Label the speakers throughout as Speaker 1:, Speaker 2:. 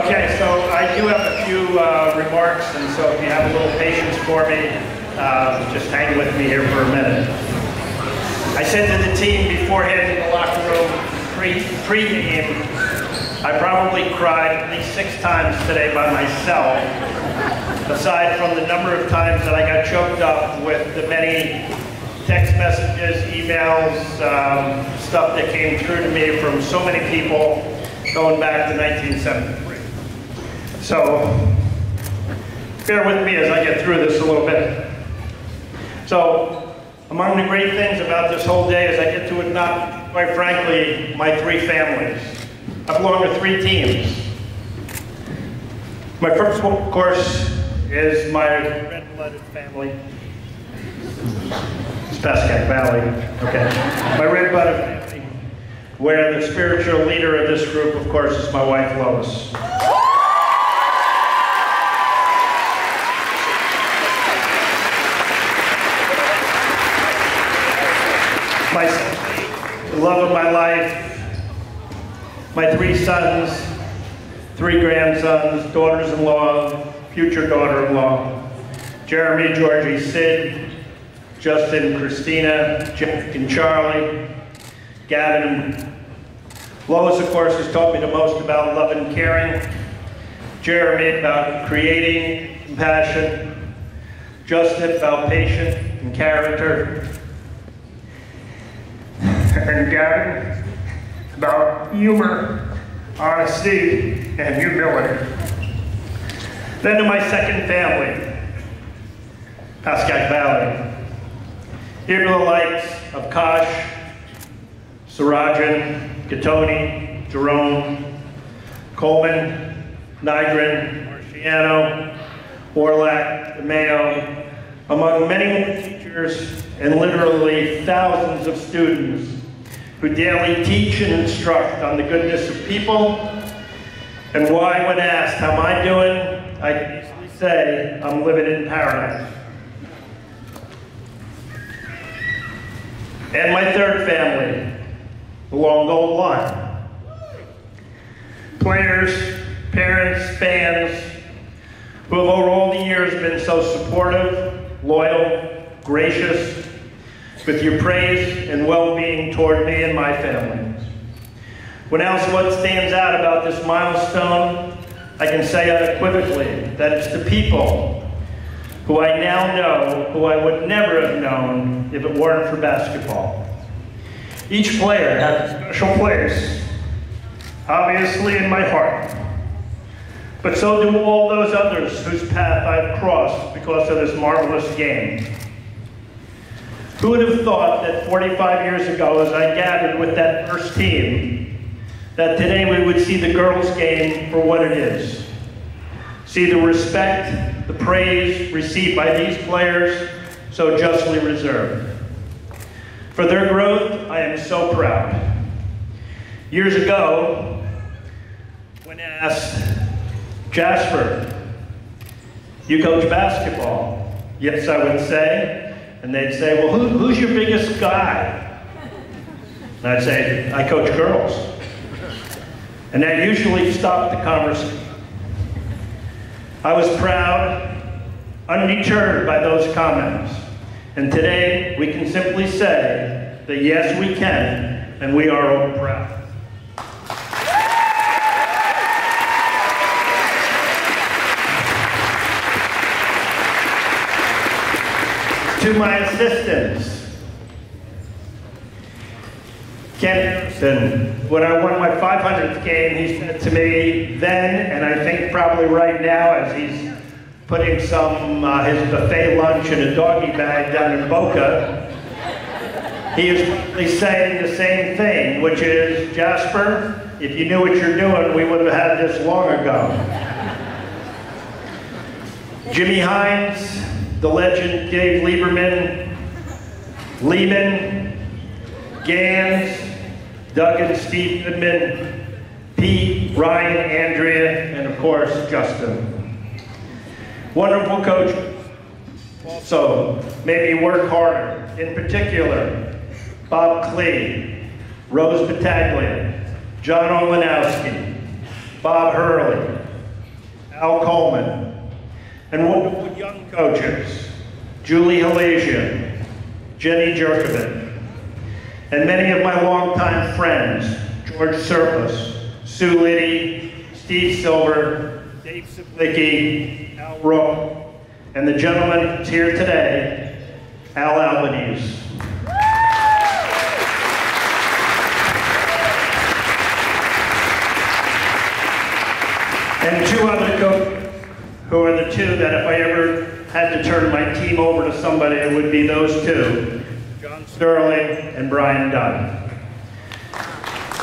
Speaker 1: Okay, so I do have a few remarks, and so if you have a little patience for me, just hang with me here for a minute. I said to the team beforehand in the locker room, pre-game, I probably cried at least 6 times today by myself, aside from the number of times that I got choked up with the many text messages, emails, stuff that came through to me from so many people going back to 1973. So, bear with me as I get through this a little bit. So, among the great things about this whole day is I get to adopt, quite frankly, my 3 families. I belong to 3 teams. My first one, of course, is my red-blooded family. It's Pascack Valley, okay. My red-blooded family, where the spiritual leader of this group, of course, is my wife, Lois. My son, the love of my life, my 3 sons, 3 grandsons, daughters-in-law, future daughter-in-law, Jeremy, Georgie, Sid, Justin, Christina, Jack and Charlie, Gavin. Lois, of course, has taught me the most about love and caring. Jeremy about creating compassion. Justin about patience and character. And Gavin about humor, honesty, and humility. Then to my second family, Pascack Valley. Here to the likes of Kosh, Sarajan, Gattoni, Jerome, Coleman, Nigrin, Marciano, Orlac, DeMeo, among many more teachers and literally thousands of students who daily teach and instruct on the goodness of people, and why, when asked, how am I doing, I can easily say, I'm living in paradise. And my third family, the long gold line. Players, parents, fans, who have over all the years been so supportive, loyal, gracious, with your praise and well-being toward me and my family. When asked what stands out about this milestone, I can say unequivocally that it's the people who I now know, who I would never have known if it weren't for basketball. Each player has a special place, obviously in my heart, but so do all those others whose path I've crossed because of this marvelous game. Who would have thought that 45 years ago, as I gathered with that first team, that today we would see the girls' game for what it is. See the respect, the praise received by these players, so justly reserved. For their growth, I am so proud. Years ago, when asked, Jasper, you coach basketball? Yes, I would say. And they'd say, well, who's your biggest guy? And I'd say, I coach girls. And that usually stopped the conversation. I was proud, undeterred by those comments. And today, we can simply say that yes, we can, and we are all proud. To my assistants, Ken Anderson, when I won my 500th game, he said to me then, and I think probably right now as he's putting some his buffet lunch in a doggy bag down in Boca, he is probably saying the same thing, which is, Jasper, if you knew what you're doing, we would have had this long ago. Jimmy Hines, the legend Dave Lieberman, Lehman, Gans, Doug and Steve Goodman, Pete, Ryan, Andrea, and of course, Justin. Wonderful coach. Also, made me work harder. In particular, Bob Klee, Rose Battaglia, John Olenowski, Bob Hurley, Al Coleman, and wonderful young coaches, Julie Halasian, Jenny Jerkovic, and many of my longtime friends, George Serpus, Sue Liddy, Steve Silver, Dave Saplicki, Al Rowe, and the gentleman who's here today, Al Albanese. And two other coaches, who are the two that if I ever had to turn my team over to somebody, it would be those two, John Sterling and Brian Dunn.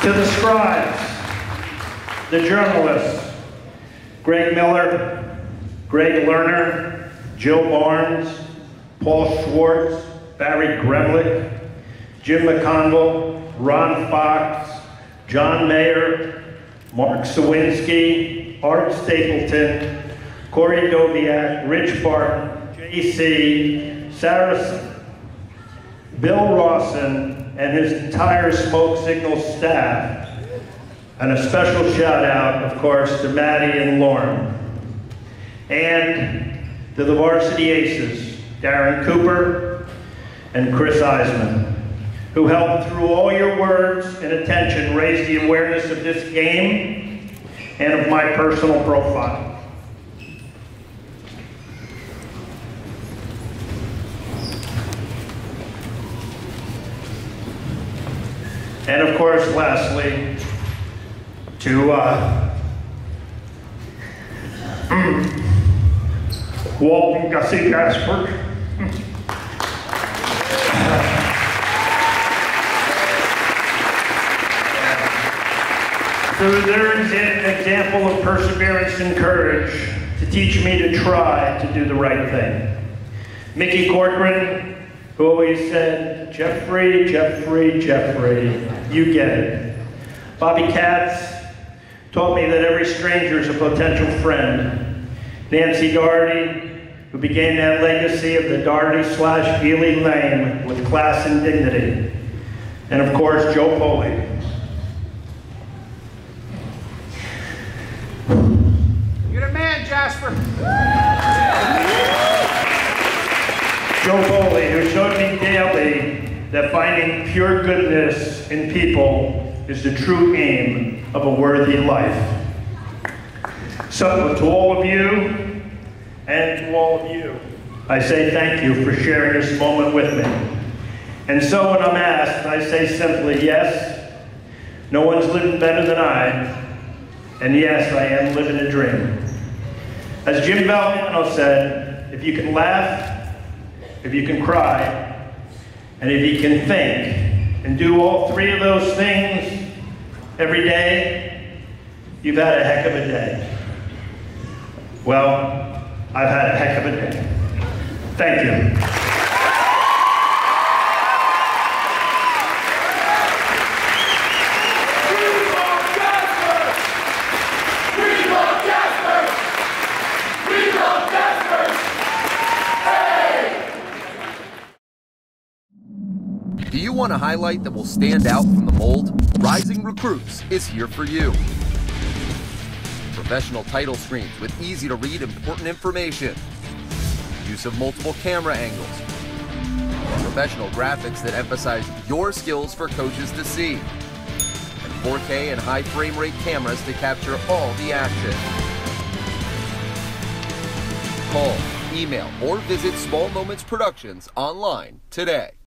Speaker 1: To the scribes, the journalists, Greg Miller, Greg Lerner, Jill Barnes, Paul Schwartz, Barry Gremlick, Jim McConville, Ron Fox, John Mayer, Mark Sawinski, Art Stapleton, Corey Doviak, Rich Barton, J.C., Sarah, Bill Rawson, and his entire Smoke Signal staff. And a special shout out, of course, to Maddie and Lauren. And to the varsity aces, Darren Cooper and Chris Eisman, who helped through all your words and attention raise the awareness of this game and of my personal profile. And of course, lastly, to Walton Gussie Jasper. Through their example of perseverance and courage to teach me to try to do the right thing. Mickey Corcoran, who always said, Jeffrey, Jeffrey, Jeffrey, you get it. Bobby Katz taught me that every stranger is a potential friend. Nancy Doherty, who began that legacy of the Doherty/Healy name with class and dignity. And of course, Joe Poley.
Speaker 2: You're the man, Jasper.
Speaker 1: Joe Foley, who showed me daily that finding pure goodness in people is the true aim of a worthy life. So to all of you, and to all of you, I say thank you for sharing this moment with me. And so when I'm asked, I say simply, yes, no one's living better than I, and yes, I am living a dream. As Jim Valvano said, if you can laugh, if you can cry, and if you can think, and do all three of those things every day, you've had a heck of a day. Well, I've had a heck of a day. Thank you.
Speaker 3: Do you want a highlight that will stand out from the mold? Rising Recruits is here for you. Professional title screens with easy-to-read important information. Use of multiple camera angles. Professional graphics that emphasize your skills for coaches to see. And 4K and high frame rate cameras to capture all the action. Call, email, or visit Small Moments Productions online today.